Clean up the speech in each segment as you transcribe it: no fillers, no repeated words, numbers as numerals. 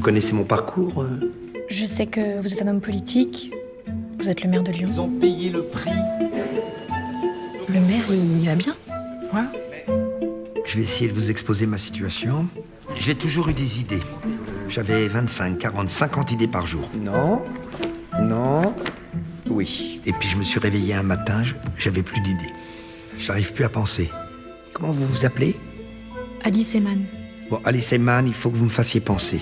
connaissez mon parcours Je sais que vous êtes un homme politique, vous êtes le maire de Lyon. Ils ont payé le prix. Le maire, il va bien? Ouais. Je vais essayer de vous exposer ma situation. J'ai toujours eu des idées. J'avais 25, 40, 50 idées par jour. Non, oui. Et puis je me suis réveillé un matin, j'avais plus d'idées. J'arrive plus à penser. Comment vous vous appelez? Alice Eman. Bon, Alice Eman, il faut que vous me fassiez penser.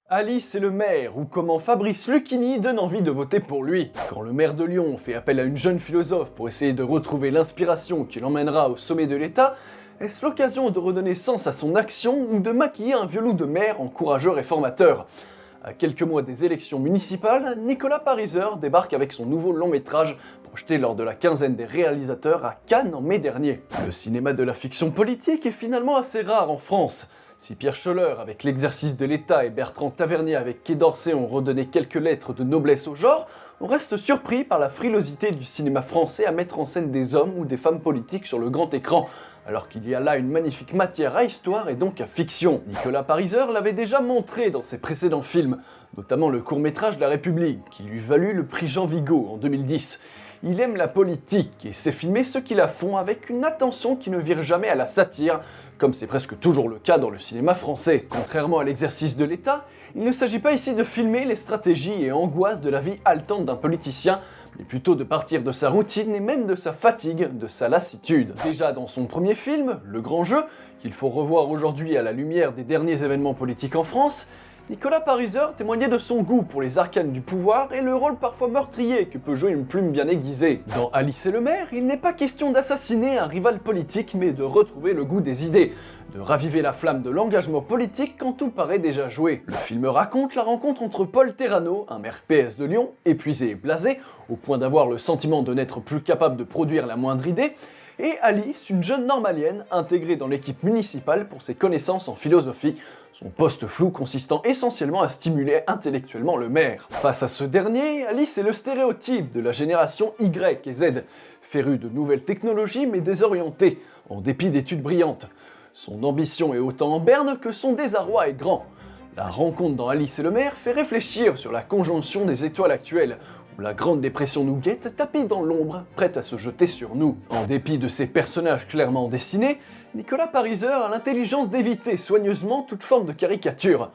Alice est le maire, ou comment Fabrice Lucchini donne envie de voter pour lui. Quand le maire de Lyon fait appel à une jeune philosophe pour essayer de retrouver l'inspiration qui l'emmènera au sommet de l'État, est-ce l'occasion de redonner sens à son action ou de maquiller un vieux loup de maire en courageux réformateur? À quelques mois des élections municipales, Nicolas Pariser débarque avec son nouveau long-métrage projeté lors de la quinzaine des réalisateurs à Cannes en mai dernier. Le cinéma de la fiction politique est finalement assez rare en France. Si Pierre Scholler avec L'exercice de l'État et Bertrand Tavernier avec Quai d'Orsay ont redonné quelques lettres de noblesse au genre, on reste surpris par la frilosité du cinéma français à mettre en scène des hommes ou des femmes politiques sur le grand écran, alors qu'il y a là une magnifique matière à histoire et donc à fiction. Nicolas Pariser l'avait déjà montré dans ses précédents films, notamment le court-métrage La République, qui lui valut le prix Jean Vigo en 2010. Il aime la politique et sait filmer ceux qui la font avec une attention qui ne vire jamais à la satire, comme c'est presque toujours le cas dans le cinéma français. Contrairement à L'exercice de l'État, il ne s'agit pas ici de filmer les stratégies et angoisses de la vie haletante d'un politicien, mais plutôt de partir de sa routine et même de sa fatigue, de sa lassitude. Déjà dans son premier film, Le Grand Jeu, qu'il faut revoir aujourd'hui à la lumière des derniers événements politiques en France, Nicolas Pariser témoignait de son goût pour les arcanes du pouvoir et le rôle parfois meurtrier que peut jouer une plume bien aiguisée. Dans Alice et le maire, il n'est pas question d'assassiner un rival politique, mais de retrouver le goût des idées, de raviver la flamme de l'engagement politique quand tout paraît déjà joué. Le film raconte la rencontre entre Paul Terrano, un maire PS de Lyon, épuisé et blasé, au point d'avoir le sentiment de n'être plus capable de produire la moindre idée, et Alice, une jeune normalienne intégrée dans l'équipe municipale pour ses connaissances en philosophie, son poste flou consistant essentiellement à stimuler intellectuellement le maire. Face à ce dernier, Alice est le stéréotype de la génération Y et Z, férue de nouvelles technologies mais désorientée, en dépit d'études brillantes. Son ambition est autant en berne que son désarroi est grand. La rencontre dans Alice et le maire fait réfléchir sur la conjonction des étoiles actuelles, où la Grande Dépression nous guette, tapie dans l'ombre, prête à se jeter sur nous. En dépit de ces personnages clairement dessinés, Nicolas Pariser a l'intelligence d'éviter soigneusement toute forme de caricature.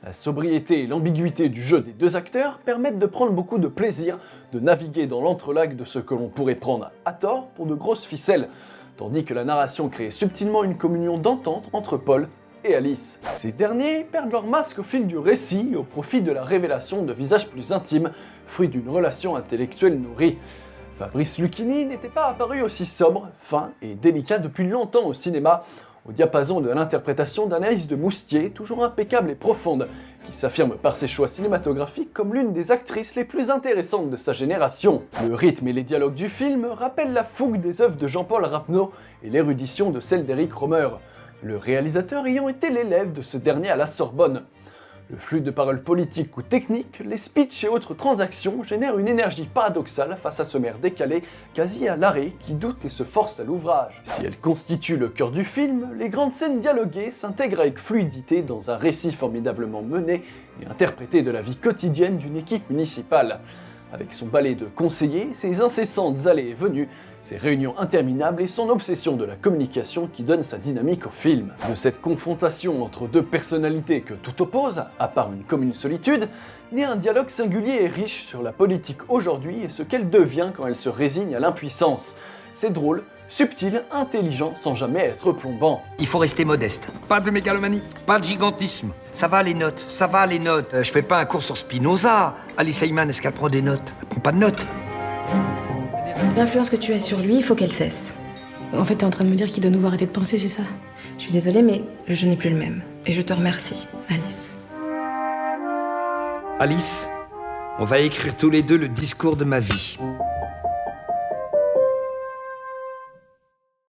La sobriété et l'ambiguïté du jeu des deux acteurs permettent de prendre beaucoup de plaisir, de naviguer dans l'entrelac de ce que l'on pourrait prendre à tort pour de grosses ficelles, tandis que la narration crée subtilement une communion d'entente entre Paul et Alice. Ces derniers perdent leur masque au fil du récit au profit de la révélation de visages plus intimes, fruit d'une relation intellectuelle nourrie. Fabrice Lucchini n'était pas apparu aussi sobre, fin et délicat depuis longtemps au cinéma, au diapason de l'interprétation d'Anaïs de Moustier, toujours impeccable et profonde, qui s'affirme par ses choix cinématographiques comme l'une des actrices les plus intéressantes de sa génération. Le rythme et les dialogues du film rappellent la fougue des œuvres de Jean-Paul Rapneau et l'érudition de celle d'Éric Rohmer, le réalisateur ayant été l'élève de ce dernier à la Sorbonne. Le flux de paroles politiques ou techniques, les speeches et autres transactions génèrent une énergie paradoxale face à ce maire décalé, quasi à l'arrêt, qui doute et se force à l'ouvrage. Si elles constituent le cœur du film, les grandes scènes dialoguées s'intègrent avec fluidité dans un récit formidablement mené et interprété de la vie quotidienne d'une équipe municipale. Avec son balai de conseillers, ses incessantes allées et venues, ses réunions interminables et son obsession de la communication qui donne sa dynamique au film. De cette confrontation entre deux personnalités que tout oppose, à part une commune solitude, naît un dialogue singulier et riche sur la politique aujourd'hui et ce qu'elle devient quand elle se résigne à l'impuissance. C'est drôle, subtil, intelligent, sans jamais être plombant. Il faut rester modeste. Pas de mégalomanie, pas de gigantisme. Ça va les notes, ça va les notes. Je fais pas un cours sur Spinoza. Alice Eman, est-ce qu'elle prend des notes? Elle prend pas de notes. L'influence que tu as sur lui, il faut qu'elle cesse. En fait, t'es en train de me dire qu'il doit nous arrêter de penser, c'est ça? Je suis désolée, mais le jeu n'est plus le même. Et je te remercie, Alice. Alice, on va écrire tous les deux le discours de ma vie.